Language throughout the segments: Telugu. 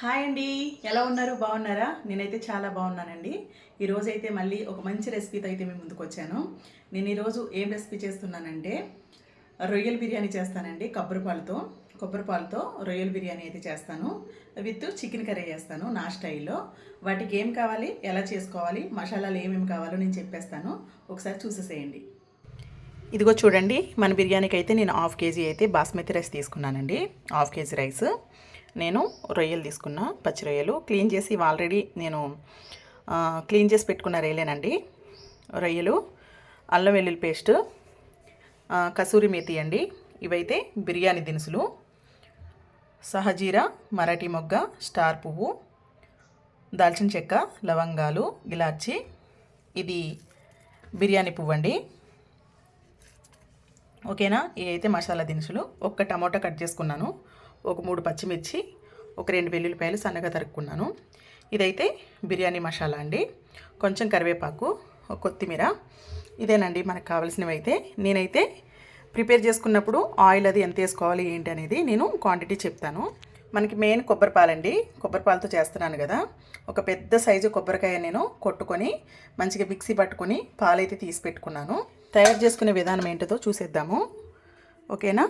హాయ్ అండి, ఎలా ఉన్నారు? బాగున్నారా? నేనైతే చాలా బాగున్నానండి. ఈరోజైతే మళ్ళీ ఒక మంచి రెసిపీతో అయితే మేము ముందుకు వచ్చాను. నేను ఈరోజు ఏం రెసిపీ చేస్తున్నానంటే రొయ్యల బిర్యానీ చేస్తానండి. కొబ్బరిపాలతో రొయ్యల బిర్యానీ అయితే చేస్తాను. విత్ చికెన్ కర్రీ చేస్తాను నా స్టైల్లో. వాటికి ఏం కావాలి, ఎలా చేసుకోవాలి, మసాలాలు ఏమేమి కావాలో నేను చెప్పేస్తాను. ఒకసారి చూసేసేయండి. ఇదిగో చూడండి, మన బిర్యానీకి అయితే నేను హాఫ్ కేజీ అయితే బాస్మతి రైస్ తీసుకున్నానండి. Half KG rice. నేను రొయ్యలు తీసుకున్నా, పచ్చి రొయ్యలు క్లీన్ చేసి ఇవి ఆల్రెడీ నేను క్లీన్ చేసి పెట్టుకున్న రొయ్యలేనండి. రొయ్యలు, అల్లం వెల్లుల్లి పేస్ట్, కసూరి మేతి అండి. ఇవైతే బిర్యానీ దినుసులు, సహజీరా, మరాఠీ మొగ్గ, స్టార్ పువ్వు, దాల్చిన చెక్క, లవంగాలు, ఇలాచి. ఇది బిర్యానీ పువ్వు అండి. ఓకేనా? ఇవి అయితే మసాలా దినుసులు. ఒక టమాటా కట్ చేసుకున్నాను, ఒక 3 పచ్చిమిర్చి, ఒక 2 వెల్లుల్లిపాయలు సన్నగా తరుక్కున్నాను. ఇదైతే బిర్యానీ మసాలా అండి. కొంచెం కరివేపాకు, ఒక కొత్తిమీర. ఇదేనండి మనకు కావాల్సినవి. అయితే నేనైతే ప్రిపేర్ చేసుకున్నప్పుడు ఆయిల్ అది ఎంత వేసుకోవాలి ఏంటి అనేది నేను క్వాంటిటీ చెప్తాను. మనకి మెయిన్ కొబ్బరిపాలండి. కొబ్బరిపాలతో చేస్తున్నాను కదా. ఒక పెద్ద సైజు కొబ్బరికాయ నేను కొట్టుకొని మంచిగా మిక్సీ పట్టుకొని పాలైతే తీసి పెట్టుకున్నాను. తయారు చేసుకునే విధానం ఏంటో చూసేద్దాము. ఓకేనా?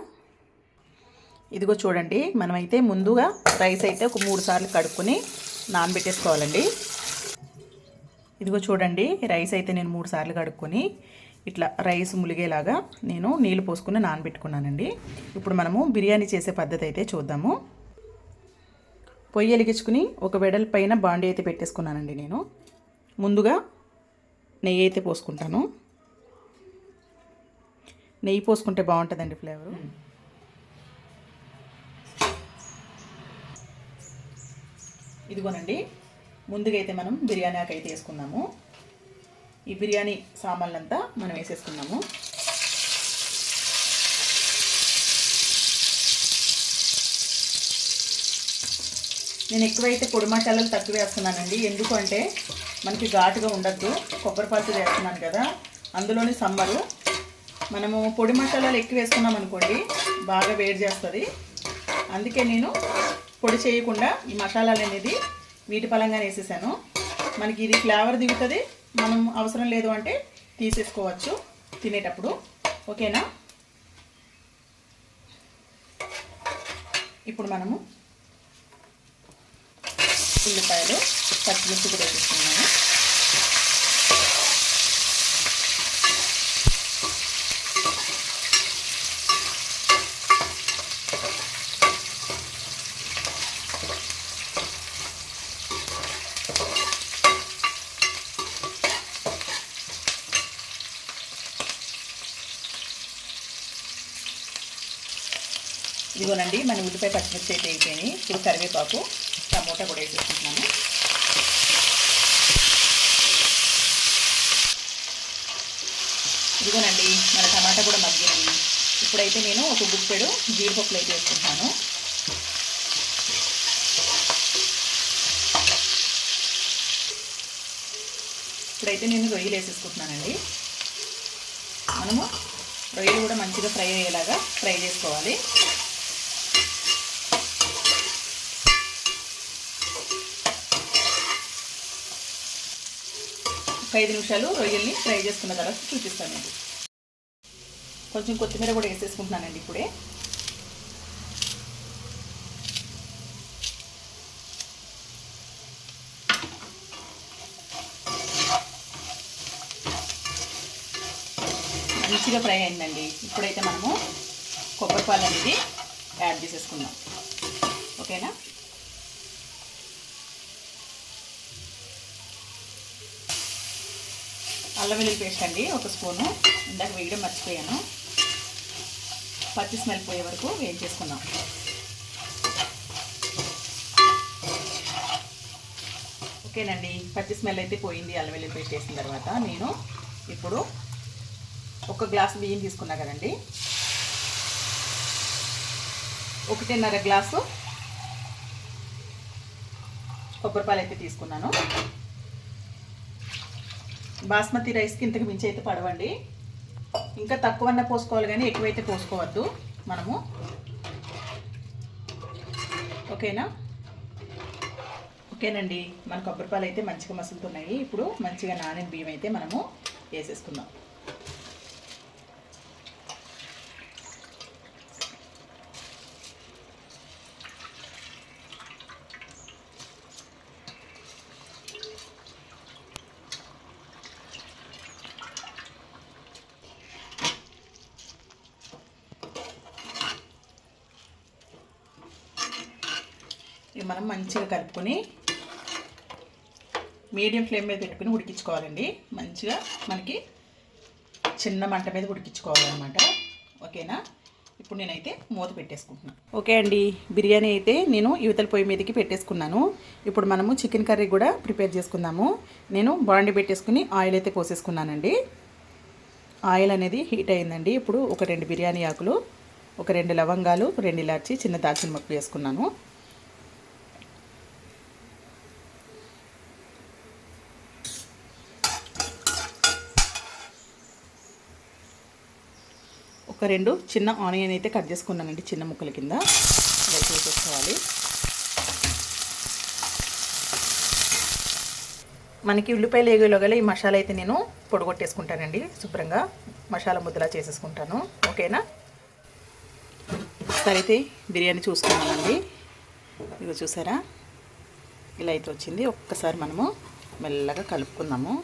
ఇదిగో చూడండి, మనమైతే ముందుగా రైస్ అయితే ఒక 3 సార్లు కడుక్కొని నానబెట్టేసుకోవాలండి. ఇదిగో చూడండి, రైస్ అయితే నేను 3 సార్లు కడుక్కొని ఇట్లా రైస్ ములిగేలాగా నేను నీళ్ళు పోసుకుని నానబెట్టుకున్నానండి. ఇప్పుడు మనము బిర్యానీ చేసే పద్ధతి అయితే చూద్దాము. పొయ్యి వెలిగించుకుని ఒక వెడల్పైన బాండీ అయితే పెట్టేసుకున్నానండి. నేను ముందుగా నెయ్యి అయితే పోసుకుంటాను. నెయ్యి పోసుకుంటే బాగుంటుందండి ఫ్లేవరు. ఇదిగోనండి, ముందుగా అయితే మనం బిర్యానీ ఆకు అయితే వేసుకున్నాము. ఈ బిర్యానీ సామాన్లంతా మనం వేసేసుకున్నాము. నేను ఎక్కువైతే పొడి మసాలాలు తక్కువ వేస్తున్నానండి. ఎందుకు అంటే మనకి ఘాటుగా ఉండద్దు. కొబ్బరిపాలతో వేస్తున్నాను కదా, అందులోని సమ్మరు. మనము పొడి మసాలాలు ఎక్కువ వేసుకున్నాం అనుకోండి, బాగా వేడి చేస్తుంది. అందుకే నేను పొడి చేయకుండా ఈ మసాలాలు అనేది వీటి పలంగానే వేసేసాను. మనకి ఇది ఫ్లేవర్ దిగుతుంది. మనం అవసరం లేదు అంటే తీసేసుకోవచ్చు తినేటప్పుడు. ఓకేనా? ఇప్పుడు మనము ఉల్లిపాయలు, పచ్చిమిర్చి కూడా వేసుకున్నాము. ఇదిగోనండి, మన ఉల్లిపాయ పచ్చిమిర్చి అయితే అయిపోయినాయి. ఇప్పుడు కరివేపాకు, టమోటా కూడా వేసేసుకుంటున్నాను. ఇదిగోనండి, మన టమాటా కూడా మగ్గింది. ఇప్పుడైతే నేను ఒక గుప్పెడు జీడిపప్పులు అయితే వేసుకుంటాను. ఇప్పుడైతే నేను రొయ్యలు వేసేసుకుంటున్నానండి. మనము రొయ్యలు కూడా మంచిగా ఫ్రై అయ్యేలాగా ఫ్రై చేసుకోవాలి. ఒక 5 నిమిషాలు రొయ్యల్ని ఫ్రై చేసుకున్న తర్వాత చూపిస్తానండి. కొంచెం కొత్తిమీర కూడా వేసేసుకుంటున్నానండి ఇప్పుడే. మంచిగా ఫ్రై అయిందండి. ఇప్పుడైతే మనము కొబ్బరిపాలు అనేది యాడ్ చేసేసుకుందాం. ఓకేనా? అల్లం వెల్లుల్లి పేస్ట్ అండి, ఒక స్పూను. ఇందాక వేయడం మర్చిపోయాను. పచ్చి స్మెల్ పోయే వరకు వేయించేసుకుందాం. ఓకేనండి, పచ్చి స్మెల్ అయితే పోయింది అల్లం వెల్లుల్లి పేస్ట్ వేసిన తర్వాత. నేను ఇప్పుడు 1 గ్లాసు బియ్యం తీసుకున్నా కదండి, 1.5 గ్లాసు కొబ్బరిపాలు అయితే తీసుకున్నాను. బాస్మతి రైస్కి ఇంతకు మించి అయితే పడవండి. ఇంకా తక్కువన్నా పోసుకోవాలి కానీ ఎక్కువైతే పోసుకోవద్దు మనము. ఓకేనా? ఓకేనండి, మన కొబ్బరిపాలు అయితే మంచిగా మసులుతున్నాయి. ఇప్పుడు మంచిగా నానిన బియ్యం అయితే మనము వేసేసుకుందాం. ఇవి మనం మంచిగా కలుపుకొని మీడియం ఫ్లేమ్ మీద పెట్టుకుని ఉడికించుకోవాలండి. మంచిగా మనకి చిన్న మంట మీద ఉడికించుకోవాలన్నమాట. ఓకేనా, ఇప్పుడు నేనైతే మూత పెట్టేసుకుంటున్నాను. ఓకే అండి, బిర్యానీ అయితే నేను యువతల పొయ్యి మీదకి పెట్టేసుకున్నాను. ఇప్పుడు మనము చికెన్ కర్రీ కూడా ప్రిపేర్ చేసుకుందాము. నేను బాండి పెట్టేసుకుని ఆయిల్ అయితే పోసేసుకున్నానండి. ఆయిల్ అనేది హీట్ అయిందండి. ఇప్పుడు ఒక 2 బిర్యానీ ఆకులు, ఒక 2 లవంగాలు, 2 ఇలాచి, చిన్న దాల్చిన మొక్క వేసుకున్నాను. ఒక 2 చిన్న ఆనియన్ అయితే కట్ చేసుకున్నానండి, చిన్న ముక్కల కింద. ఇలా వేసేసుకోవాలి. మనకి ఉల్లిపాయలు వేగేలోగల ఈ మసాలా అయితే నేను పొడిగొట్టేసుకుంటానండి. శుభ్రంగా మసాలా ముద్దలా చేసేసుకుంటాను. ఓకేనా, ఒకసారి అయితే బిర్యానీ చూసుకున్నామండి. ఇదిగో చూసారా, ఇలా అయితే వచ్చింది. ఒక్కసారి మనము మెల్లగా కలుపుకుందాము.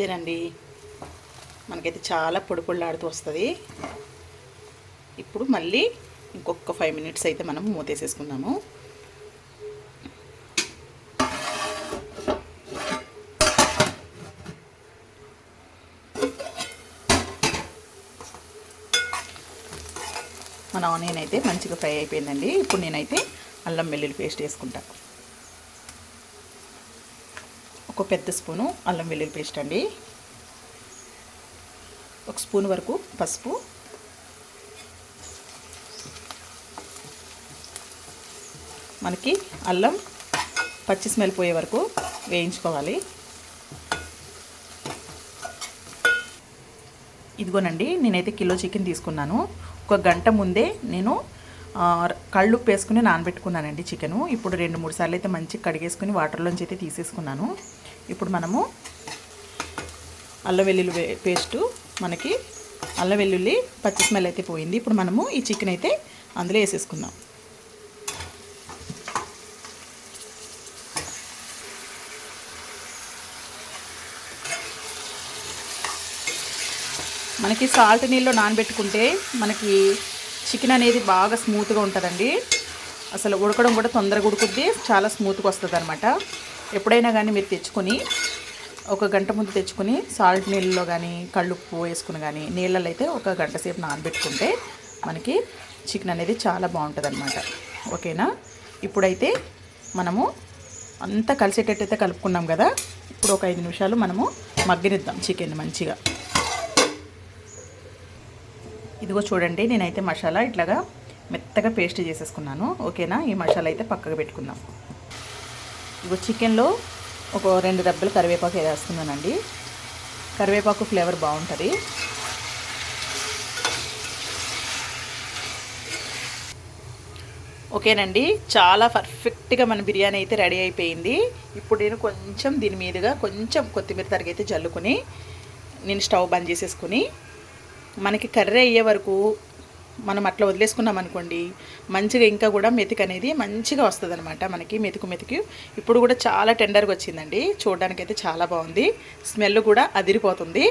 అంతేనండి, మనకైతే చాలా పొడి పొడిలాడుతూ వస్తుంది. ఇప్పుడు మళ్ళీ ఇంకొక 5 మినిట్స్ అయితే మనం మూతేసేసుకుందాము. మన ఆనియన్ అయితే మంచిగా ఫ్రై అయిపోయిందండి. ఇప్పుడు నేనైతే అల్లం వెల్లుల్లి పేస్ట్ వేసుకుంటాను. ఒక పెద్ద స్పూను అల్లం వెల్లుల్లి పేస్ట్ అండి. 1 స్పూన్ వరకు పసుపు, మనకి అల్లం పచ్చి స్మెల్ పోయే వరకు వేయించుకోవాలి. ఇదిగోనండి, నేనైతే కిలో చికెన్ తీసుకున్నాను. 1 గంట ముందే నేను కళ్ళుప్పు వేసుకుని నానబెట్టుకున్నానండి చికెను. ఇప్పుడు 2-3 సార్లు అయితే మంచిగా కడిగేసుకుని వాటర్లోంచి అయితే తీసేసుకున్నాను. ఇప్పుడు మనము అల్లం వెల్లుల్లి పేస్టు, మనకి అల్లం వెల్లుల్లి పచ్చి స్మెల్ అయితే పోయింది. ఇప్పుడు మనము ఈ చికెన్ అయితే అందులో వేసేసుకుందాం. మనకి సాల్ట్ నీళ్ళలో నానబెట్టుకుంటే మనకి చికెన్ అనేది బాగా స్మూత్గా ఉంటుందండి. అసలు ఉడకడం కూడా తొందరగా ఉడుకుద్ది, చాలా స్మూత్గా వస్తుంది అనమాట. ఎప్పుడైనా కానీ మీరు తెచ్చుకొని 1 గంట ముందు తెచ్చుకొని సాల్ట్ నీళ్ళలో కానీ కళ్ళుప్పు వేసుకుని కానీ నీళ్ళలో అయితే 1 గంట సేపు నానబెట్టుకుంటే మనకి చికెన్ అనేది చాలా బాగుంటుంది అనమాట. ఓకేనా, ఇప్పుడైతే మనము అంతా కలిసేటట్టు అయితే కలుపుకున్నాం కదా. ఇప్పుడు ఒక 5 నిమిషాలు మనము మగ్గనిద్దాం చికెన్ మంచిగా. ఇదిగో చూడండి, నేనైతే మసాలా ఇట్లాగా మెత్తగా పేస్ట్ చేసేసుకున్నాను. ఓకేనా, ఈ మసాలా అయితే పక్కకు పెట్టుకుందాం. ఇదిగో చికెన్లో ఒక 2 రెబ్బలు కరివేపాకు వేస్తున్నానండి. కరివేపాకు ఫ్లేవర్ బాగుంటుంది. ఓకేనండి, చాలా పర్ఫెక్ట్గా మన బిర్యానీ అయితే రెడీ అయిపోయింది. ఇప్పుడు నేను కొంచెం దీని మీదుగా కొంచెం కొత్తిమీర తరిగి అయితే జల్లుకొని నేను స్టవ్ బంద్ చేసేసుకుని మనకి కర్రీ అయ్యే వరకు మనం అట్లా వదిలేసుకున్నాం అనుకోండి, మంచిగా ఇంకా కూడా మెతుకు అనేది మంచిగా వస్తుంది అనమాట. మనకి మెతుకు ఇప్పుడు కూడా చాలా టెండర్గా వచ్చిందండి. చూడడానికి అయితే చాలా బాగుంది, స్మెల్ కూడా అదిరిపోతుంది.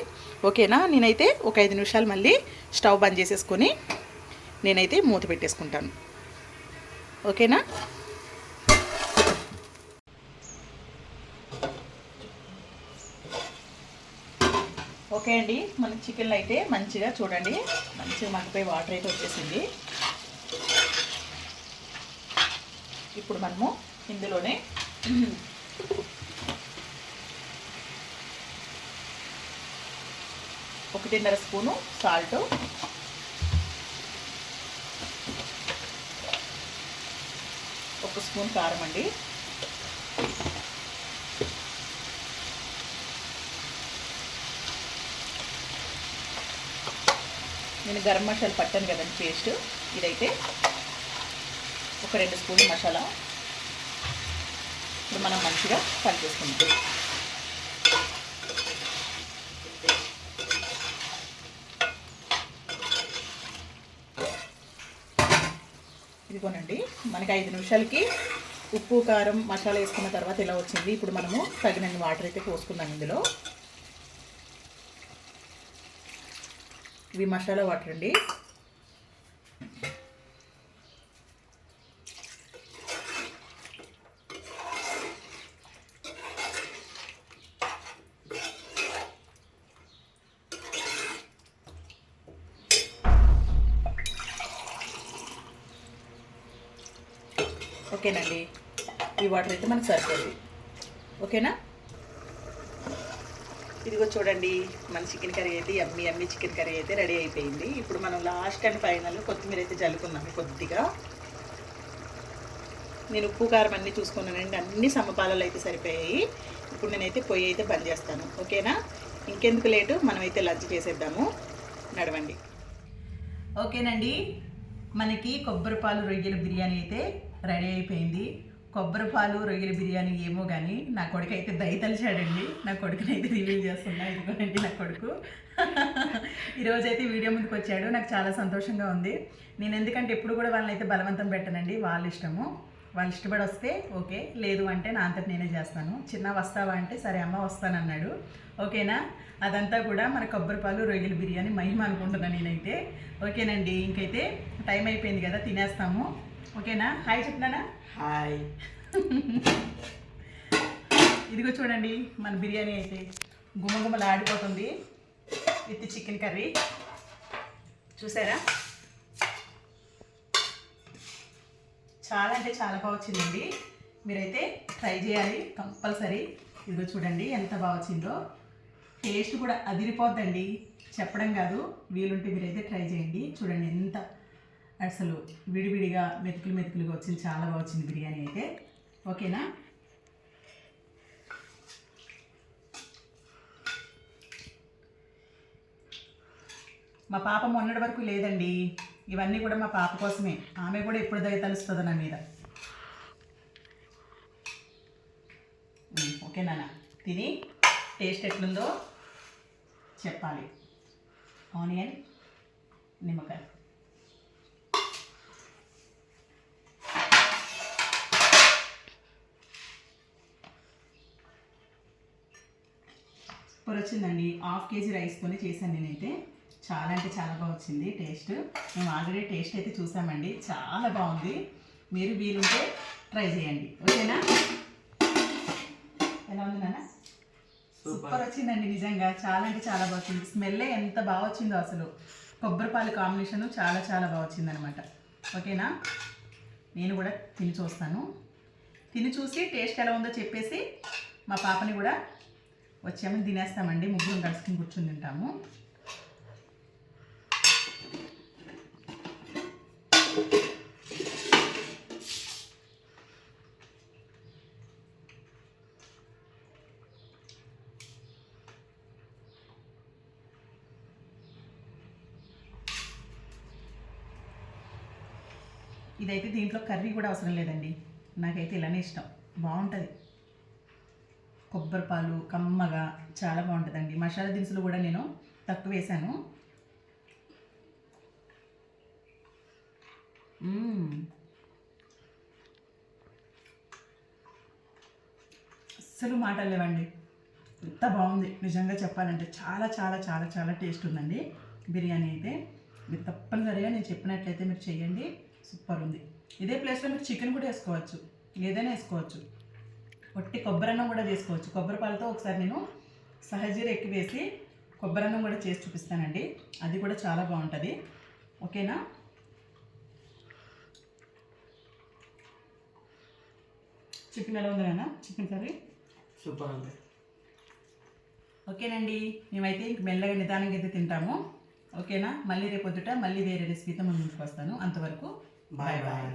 ఓకేనా, నేనైతే ఒక 5 నిమిషాలు మళ్ళీ స్టవ్ బంద్ చేసేసుకొని నేనైతే మూత పెట్టేసుకుంటాను. ఓకేనా, ఓకే అండి, మన చికెన్లో అయితే మంచిగా చూడండి, మంచిగా మగ్గిపోయి వాటర్ అయితే వచ్చేసింది. ఇప్పుడు మనము ఇందులోనే 1.5 స్పూను సాల్ట్, 1 స్పూన్ కారం అండి, నేను గరం మసాలా పట్టాను కదండి పేస్ట్, ఇదైతే ఒక 2 స్పూన్లు మసాలా. ఇప్పుడు మనం మంచిగా కలిపేసుకుంటాం. ఇదిగోనండి, మనకి 5 నిమిషాలకి ఉప్పు కారం మసాలా వేసుకున్న తర్వాత ఇలా వచ్చింది. ఇప్పుడు మనము తగినన్ని వాటర్ అయితే పోసుకుందాం ఇందులో. ఇవి మసాలా వాటర్ అండి. ఓకేనండి, ఈ వాటర్ అయితే మనకు సరిపోతుంది. ఓకేనా? ఇదిగో చూడండి, మన చికెన్ కర్రీ అయితే యమ్మీ చికెన్ కర్రీ అయితే రెడీ అయిపోయింది. ఇప్పుడు మనం లాస్ట్ అండ్ ఫైనల్ కొత్తిమీర అయితే జల్లుకున్నాము కొద్దిగా. నేను ఉప్పు కారం అన్నీ చూసుకున్నానండి, అన్ని సమపాలలో అయితే సరిపోయాయి. ఇప్పుడు నేనైతే పొయ్యి అయితే బంద్ చేస్తాను. ఓకేనా? ఇంకెందుకు లేటు, మనమైతే లంచ్ చేసేద్దాము. నడవండి. ఓకేనండి, మనకి కొబ్బరి పాలు రొయ్యల బిర్యానీ అయితే రెడీ అయిపోయింది. కొబ్బరి పాలు రొయ్యల బిర్యానీ ఏమో కానీ నా కొడుకు అయితే దయతలిచాడండి. నా కొడుకుని అయితే రివీల్ చేస్తున్నా. ఇదిగోనండి నా కొడుకు ఈరోజైతే వీడియో ముందుకు వచ్చాడు. నాకు చాలా సంతోషంగా ఉంది. నేను ఎందుకంటే ఎప్పుడు కూడా వాళ్ళని అయితే బలవంతం పెట్టనండి, వాళ్ళ ఇష్టము. వాళ్ళు ఇష్టపడి వస్తే ఓకే, లేదు అంటే నా అంతటి నేనే చేస్తాను. చిన్న వస్తావా అంటే సరే అమ్మ వస్తానన్నాడు. ఓకేనా? అదంతా కూడా మన కొబ్బరి పాలు రొయ్యల బిర్యానీ మహిమ అనుకుంటున్నాను నేనైతే. ఓకేనండి, ఇంకైతే టైం అయిపోయింది కదా, తినేస్తాము. ఓకేనా? హాయ్ చెప్తున్నానా? హాయ్. ఇదిగో చూడండి, మన బిర్యానీ అయితే గుమగుమలు ఆడిపోతుంది విత్ చికెన్ కర్రీ. చూసారా? చాలా అంటే చాలా బాగా వచ్చిందండి. మీరైతే ట్రై చేయాలి కంపల్సరీ. ఇదిగో చూడండి ఎంత బాగా వచ్చిందో. టేస్ట్ కూడా అదిరిపోద్దండి, చెప్పడం కాదు. వీలుంటే మీరైతే ట్రై చేయండి. చూడండి ఎంత అసలు విడివిడిగా మెతుకులుగా వచ్చింది. చాలా బాగా వచ్చింది బిర్యానీ అయితే. ఓకేనా? మా పాప మొన్నటి వరకు లేదండి. ఇవన్నీ కూడా మా పాప కోసమే. ఆమె కూడా ఎప్పుడు దయ తలుస్తుంది నా మీద. ఓకేనా? తిని టేస్ట్ ఎట్లుందో చెప్పాలి. ఆనియన్, నిమ్మకాయ. సూపర్ వచ్చిందండి. 1/2 కేజీ రైస్తోనే చేశాను నేనైతే. చాలా అంటే చాలా బాగా వచ్చింది టేస్ట్. మేము ఆల్రెడీ టేస్ట్ అయితే చూసామండి, చాలా బాగుంది. మీరు వీలుంటే ట్రై చేయండి. ఓకేనా? ఎలా ఉంది నాన్న? సూపర్ వచ్చిందండి నిజంగా. చాలా అంటే చాలా బాగా వచ్చింది. స్మెల్ ఎంత బాగా వచ్చిందో అసలు. కొబ్బరి పాలు కాంబినేషన్ చాలా చాలా బాగా వచ్చింది అనమాట. ఓకేనా? నేను కూడా తిని చూస్తాను. తిని చూసి టేస్ట్ ఎలా ఉందో చెప్పేసి మా పాపని కూడా వచ్చామని తినేస్తామండి. ముగ్గురు కలుసుకుని కూర్చుని తింటాము. ఇదైతే దీంట్లో కర్రీ కూడా అవసరం లేదండి, నాకైతే ఇలానే ఇష్టం. బాగుంటుంది. కొబ్బరి పాలు కమ్మగా చాలా బాగుంటుందండి. మసాలా దినుసులు కూడా నేను తక్కువ వేసాను. అస్సలు మాటలు లేవండి, ఎంత బాగుంది నిజంగా చెప్పాలంటే. చాలా చాలా చాలా చాలా టేస్ట్ ఉందండి బిర్యానీ అయితే. మీరు తప్పనిసరిగా నేను చెప్పినట్లయితే మీరు చెయ్యండి, సూపర్ ఉంది. ఇదే ప్లేస్లో మీరు చికెన్ కూడా వేసుకోవచ్చు, ఏదైనా వేసుకోవచ్చు. ఒట్టి కొబ్బరన్నం కూడా చేసుకోవచ్చు. కొబ్బరి పాలతో ఒకసారి నేను సహజీర ఎక్కువ వేసి కొబ్బరన్నం కూడా చేసి చూపిస్తానండి, అది కూడా చాలా బాగుంటుంది. ఓకేనా? చికెన్ ఎలా ఉంది నాన్న? చికెన్ కర్రీ సూపర్ ఉంది. ఓకేనండి, మేమైతే మెల్లగా నిదానంగా అయితే తింటాము. ఓకేనా? మళ్ళీ రేపొద్దుట మళ్ళీ వేరే రెసిపీతో ముందుకు వస్తాను. అంతవరకు బాయ్ బాయ్.